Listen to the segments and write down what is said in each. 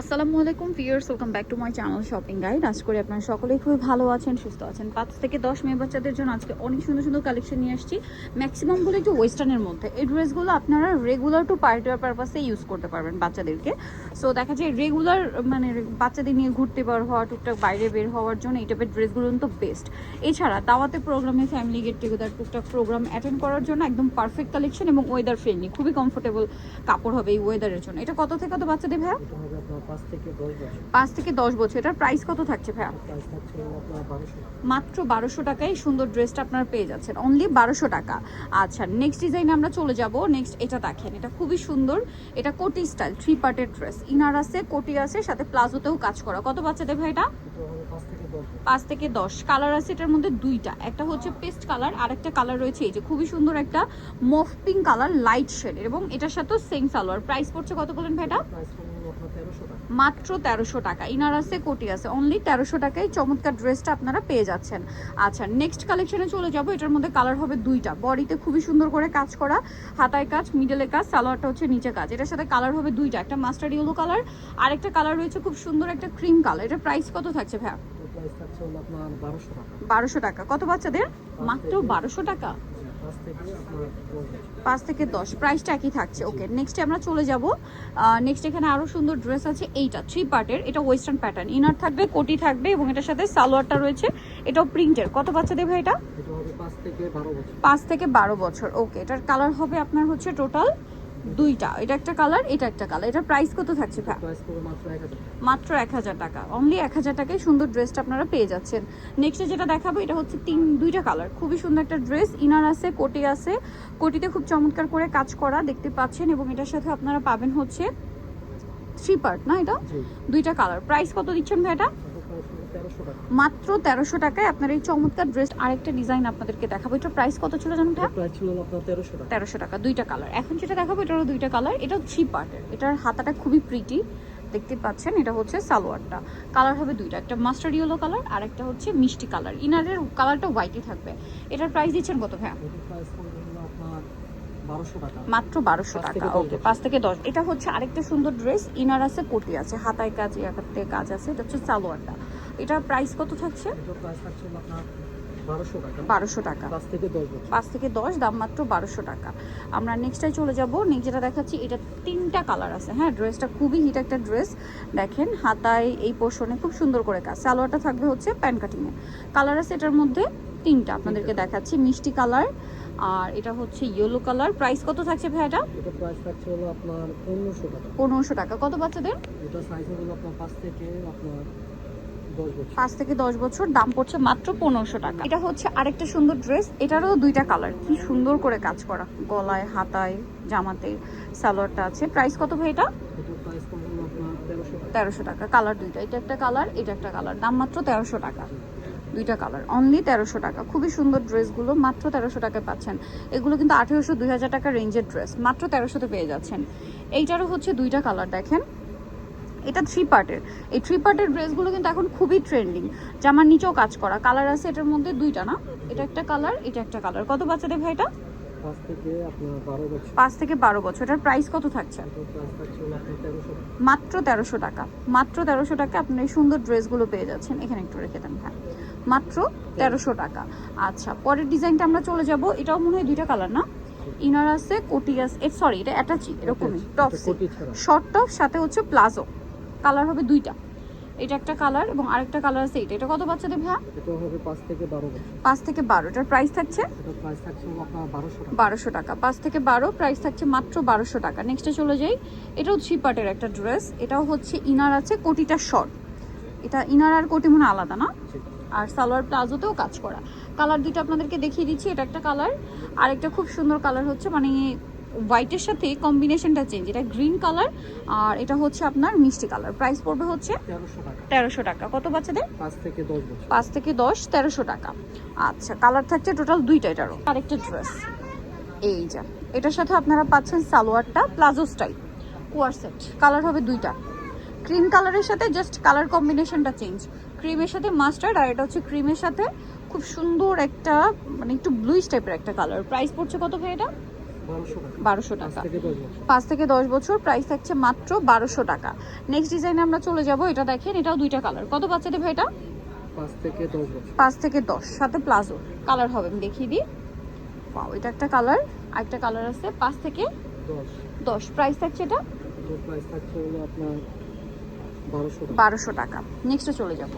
আসসালামু আলাইকুম viewers, welcome back to my channel shopping guide. আজ করে আপনারা সকলেই খুবই ভালো আছেন, সুস্থ আছেন। 5 থেকে 10 মেয়ে বাচ্চাদের জন্য আজকে অনেক সুন্দর সুন্দর কালেকশন নিয়ে আসছি। ম্যাক্সিমামগুলো একটু ওয়েস্টার্নের মধ্যে। এই ড্রেসগুলো আপনারা রেগুলার টু পার্টি ওয়্যার পারপাসে ইউজ করতে পারবেন বাচ্চাদেরকে। সো দেখা যায় রেগুলার মানে বাচ্চাদের নিয়ে ঘুরতে বের হওয়া, টুকটাক বাইরে বের হওয়ার জন্য এই টাইপের ড্রেসগুলো তো বেস্ট। এছাড়া দাওয়াতে প্রোগ্রামে, ফ্যামিলি গেট টুগেদার, টুকটাক প্রোগ্রাম অ্যাটেন্ড করার জন্য একদম পারফেক্ট কালেকশন এবং ওয়েদার ফ্রেন্ডলি, খুবই কমফোর্টেবল কাপড় হবে এই ওয়েদারের জন্য। এটা কত থেকে কত বাচ্চাদের ভাইয়া? 5 থেকে 10 বছর। এটার প্রাইস কত থাকছে ভাইয়া? মাত্র 1200 টাকায় সুন্দর ড্রেসটা আপনারা পেয়ে যাচ্ছেন, অনলি 1200 টাকা। আচ্ছা, নেক্সট ডিজাইনে আমরা চলে যাব। নেক্সট এটা দেখেন, এটা খুবই সুন্দর। এটা কোটি স্টাইল 3 পার্টের ড্রেস, ইনার আছে, কোটি আছে, সাথে প্লাজোতেও কাজ করা। কত বাচ্চাদের ভাই এটা? 5 থেকে 10। কালার আছে এটার মধ্যে দুইটা, একটা হচ্ছে পেস্ট কালার, আর একটা কালার রয়েছে এই যে খুবই সুন্দর একটা মফ পিঙ্ক কালার, লাইট শেড, এবং এটার সাথেও সেম সালোয়ার। প্রাইস পড়ছে কত বলেন ভাই এটা? মাত্র 1300 টাকা। ইনার আছে, কোটি আছে, অনলি 1300 টাকায় চমৎকার ড্রেসটা আপনারা পেয়ে যাচ্ছেন। আচ্ছা, নেক্সট কালেকশনে চলে যাব। এটার মধ্যে কালার হবে দুইটা, বডিতে খুবই সুন্দর করে কাজ করা, হাতায় কাজ, মিডলে কাজ, সালোয়ারটা হচ্ছে নিচে কাজ। এটার সাথে কালার হবে দুইটা, একটা মাস্টার্ড ইয়েলো কালার, আর একটা কালার রয়েছে খুব সুন্দর একটা ক্রিম কালার। এটার প্রাইস কত থাকছে ভাইয়া? 1200 টাকা। কত বাচ্চাদের? মাত্র 1200 টাকা। 5 থেকে 10, প্রাইসটা একই থাকছে। ওকে, নেক্সটে আমরা চলে যাব। নেক্সট এখানে আরো সুন্দর ড্রেস আছে, এইটা 3 পার্টের, এটা ওয়েস্টার্ন প্যাটার্ন, ইনার থাকবে, কোটি থাকবে, এবং এটার সাথে সালোয়ারটা রয়েছে, এটাও প্রিন্টের। কত বাচ্চাদের ভাই এটা? 5 থেকে 12 বছর। ওকে, এটার কালার হবে আপনার হচ্ছে টোটাল দুইটা, এটা একটা কালার, এটা একটা কালার। এটার প্রাইস কত থাকছে ভাই? মাত্র 1000 টাকা, অনলি 1000 টাকায় সুন্দর ড্রেসটা আপনারা পেয়ে যাচ্ছেন। নেক্সটে যেটা দেখাবো, এটা হচ্ছে দুইটা কালার, খুবই সুন্দর একটা ড্রেস, ইনার আছে, কোটি আছে, কোটিতে খুব চমৎকার করে কাজ করা দেখতে পাচ্ছেন, এবং এটার সাথে আপনারা পাবেন হচ্ছে 3 পার্ট না, এটা দুইটা কালার। প্রাইস কত দিচ্ছেন ভাই এটা? মাত্র 1300 টাকায় আপনার এই চমৎকার ড্রেস। আরেকটা ডিজাইন আপনাদেরকে দেখাবো, এটার প্রাইস কত ছিল জানেন ভাই? 1300 টাকা, দুইটা কালার। এখন যেটা দেখাবো এটারও দুইটা কালার, এটাও 3 পার্টের, এটার হাতাটা খুবই প্রিটি দেখতে পাচ্ছেন। এটা হচ্ছে সালোয়ারটা, কালার হবে দুইটা, একটা মাস্টার্ড ইয়েলো কালার আর একটা হচ্ছে মিষ্টি কালার। ইনারের কালারটা হোয়াইটই থাকবে। এটার প্রাইস দিচ্ছেন কত ভাই? মাত্র 1200 টাকা। ওকে, 5 থেকে 10। এটা হচ্ছে আরেকটা সুন্দর ড্রেস, ইনার আছে, কোটি আছে, হাতায় কাজ, ইয়াতে কাজ আছে, এটা হচ্ছে সালোয়ারটা। এটার প্রাইস কত থাকছে? 1200 টাকা। 5 থেকে 10, দাম মাত্র 1200 টাকা। আমরা নেক্সটটাই চলে যাব। নেক্সট যেটা দেখাচ্ছি, এটা 3টা কালার আছে। হ্যাঁ, ড্রেসটা খুবই হিট একটা ড্রেস। দেখেন হাতায় এই পোর্শনে খুব সুন্দর করে কাজ, সালোয়ারটা থাকবে হচ্ছে প্যান্ট কাটিংয়ে। কালার আছে এটার মধ্যে 3টা, আপনাদেরকে দেখাচ্ছি। মিষ্টি কালার, আর এটা হচ্ছে ইয়েলো কালার। প্রাইস কত থাকছে ভাই এটা? এটা প্রাইস থাকছে হলো আপনার 1500 টাকা। কত বাচ্চাদের? এটা সাইজ হলো আপনার 5 থেকে আপনার 10 বছর। 5 থেকে 10 বছর, দাম পড়ছে মাত্র 1500 টাকা। এটা হচ্ছে আরেকটা সুন্দর ড্রেস, এটারও দুইটা কালার, কি সুন্দর করে কাজ করা, গলায়, হাতায়, জামাতে সালোয়ারটা আছে। প্রাইস কত ভাই এটা? এটা প্রাইস হলো আপনার 1300 টাকা। কালার দুইটা, এটা একটা কালার, এটা একটা কালার, দাম মাত্র 1300 টাকা। দুইটা কালার, অনলি 1300 টাকা। খুবই সুন্দর ড্রেসগুলো মাত্র 1300 টাকায় পাচ্ছেন। এগুলো কিন্তু 1800 2000 টাকা রেঞ্জের ড্রেস, মাত্র 1300-তে পেয়ে যাচ্ছেন। এইটারও হচ্ছে দুইটা কালার, দেখেন এটা 3 পার্টের। এই 3 পার্টের ড্রেসগুলো কিন্তু এখন খুবই ট্রেন্ডিং, জামার নিচেও কাজ করা। কালার আছে এটার মধ্যে দুইটা না, এটা একটা কালার, এটা একটা কালার। কত বাচ্চাদের ভাই এটা? 5 থেকে আপনার 12 বছর। 5 থেকে 12 বছর। এটার প্রাইস কত থাকছে? এটা প্রাইস থাকছে হলো আপনার 1300 টাকা। মাত্র 1300 টাকা। মাত্র 1300 টাকা আপনার এই সুন্দর ড্রেসগুলো পেয়ে যাচ্ছেন। এখানে একটু রেখে দেন ভাই, মাত্র 1300 টাকা। আচ্ছা, পরের ডিজাইনটা আমরা চলে যাব। এটাও মনে হয় দুইটা কালার না, ইনার আছে, কোটি আছে, সরি এটা অ্যাটাচি, এরকমই টপ, শর্ট টপ, সাথে হচ্ছে প্লাজো। কালার হবে দুইটা, এটা একটা কালার এবং আরেকটা কালার আছে এটা। এটা কত বাচ্চাদের ভাই? এটা হবে 5 থেকে 12 বছর। 5 থেকে 12। এটার প্রাইস থাকছে? এটা প্রাইস থাকছে হলো আপনার 1200 টাকা। 5 থেকে 12, প্রাইস থাকছে মাত্র 1200 টাকা। নেক্সটে চলে যাই। এটাও 3 পার্টের একটা ড্রেস, এটাও হচ্ছে ইনার আছে, কোটিটা শর্ট, এটা ইনার আর কোটি মনে আলাদা না, আর সালোয়ার প্লাজোতেও কাজ করা। কালার দুটো আপনাদেরকে দেখিয়ে দিচ্ছি, এটা একটা কালার, আর একটা খুব সুন্দর কালার হচ্ছে মানে হোয়াইটের সাথে কম্বিনেশনটা চেঞ্জ, এটা গ্রিন কালার, আর এটা হচ্ছে আপনার মিষ্টি কালার। প্রাইস পড়বে হচ্ছে 1300 টাকা। কত বাচ্চাদের? 5 থেকে 10 বছর। 5 থেকে 10, 1300 টাকা। আচ্ছা, কালার থাকছে টোটাল দুইটা। এটারও আরেকটা ড্রেস, এই যা, এটার সাথে আপনারা পাচ্ছেন সালোয়ারটা প্লাজো স্টাইল, কোয়ার সেট। কালার হবে দুইটা, ক্রিম কালারের সাথে জাস্ট কালার কম্বিনেশনটা চেঞ্জ, ক্রিমের সাথে মাস্টার্ড, আর এটা হচ্ছে ক্রিমের সাথে খুব সুন্দর একটা মানে একটু ব্লুইশ টাইপের একটা কালার। প্রাইস পড়ছে কত ভাই এটা? 1200 1200 টাকা। টাকা। 5 থেকে 10 বছর। 5 থেকে 10 বছর, প্রাইস থাকছে মাত্র 1200 টাকা। নেক্সট ডিজাইনে আমরা চলে যাব, এটা দেখেন, এটাও দুইটা কালার। কত বাচ্চাদের ভাই এটা? 5 থেকে 10 বছর। 5 থেকে 10, সাথে প্লাজো কালার হবে, আমি দেখিয়ে দিই। ওয়াও, এটা একটা কালার, আরেকটা কালার আছে। 5 থেকে 10 10, প্রাইস থাকছে এটা এর প্রাইস থাকছে হলো আপনার 1200 টাকা। 1200 টাকা। নেক্সটে চলে যাব।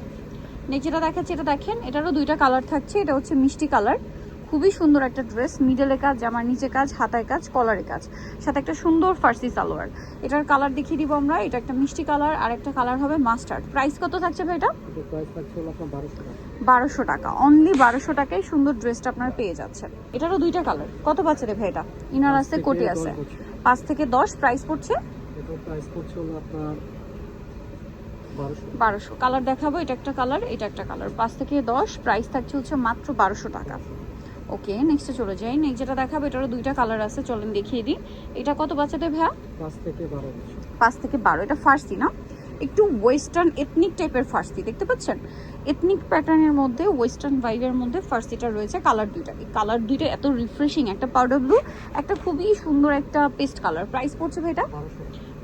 নেক্সট যেটা দেখাচ্ছি, এটা দেখেন, এটারও দুইটা কালার থাকছে। এটা হচ্ছে মিষ্টি কালার, খুবই সুন্দর একটা ড্রেস, মিডলে কাজ, জামার নিচে কাজ, হাতায় কাজ, কলারে কাজ, সাথে একটা সুন্দর ফার্সি সালোয়ার। এটার কালার দেখিয়ে দিব আমরা। এটা একটা মিষ্টি কালার, আর একটা কালার হবে মাস্টার্ড। প্রাইস কত থাকছে ভাই এটা? এর প্রাইস থাকছে হলো আপনার 1200 টাকা। 1200 টাকা, অনলি 1200 টাকায় সুন্দর ড্রেসটা আপনারা পেয়ে যাচ্ছেন। এটারও দুইটা কালার। কত বাচ্চাদের ভাই এটা? ইনার 5 আছে, থেকে কোটি 10 আছে। বছর। 5 থেকে 10, প্রাইস পড়ছে এটার প্রাইস পড়ছে হলো আপনার 1200। 1200। কালার দেখাবো, এটা একটা কালার, এটা একটা কালার। 5 থেকে 10, প্রাইস থাকছে হচ্ছে মাত্র 1200 টাকা। ওকে, নেক্সটে চলে যাই। নেক্সট যেটা দেখাবো, এটারও দুইটা কালার আছে, চলেন দেখিয়ে দিই। এটা কত বাচ্চাদের ভাইয়া? 5 থেকে 12 বছর। 5 থেকে 12। এটা ফার্সি না, একটু ওয়েস্টার্ন এথনিক টাইপের ফার্সি, দেখতে পাচ্ছেন? এথনিক প্যাটার্নের মধ্যে, ওয়েস্টার্ন ভাইবের মধ্যে ফার্সিটা রয়েছে। কালার দুইটা, এই কালার দুইটা এত রিফ্রেশিং, একটা পাউডার ব্লু, একটা খুবই সুন্দর একটা পেস্ট কালার। প্রাইস পড়ছে ভাই এটা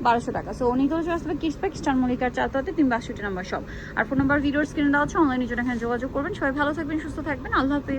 1200 টাকা। সো অনেকগুলো চলে আসলে কিসপ্যাক স্টার মলিকার 4 362 নাম্বার শপ। আর ফোন নাম্বার ভিডিওর স্ক্রিনে দেওয়া আছে, অনলাইনে জন্য এখানে যোগাযোগ করবেন। সবাই ভালো থাকবেন, সুস্থ থাকবেন, আল্লাহ হাফেজ।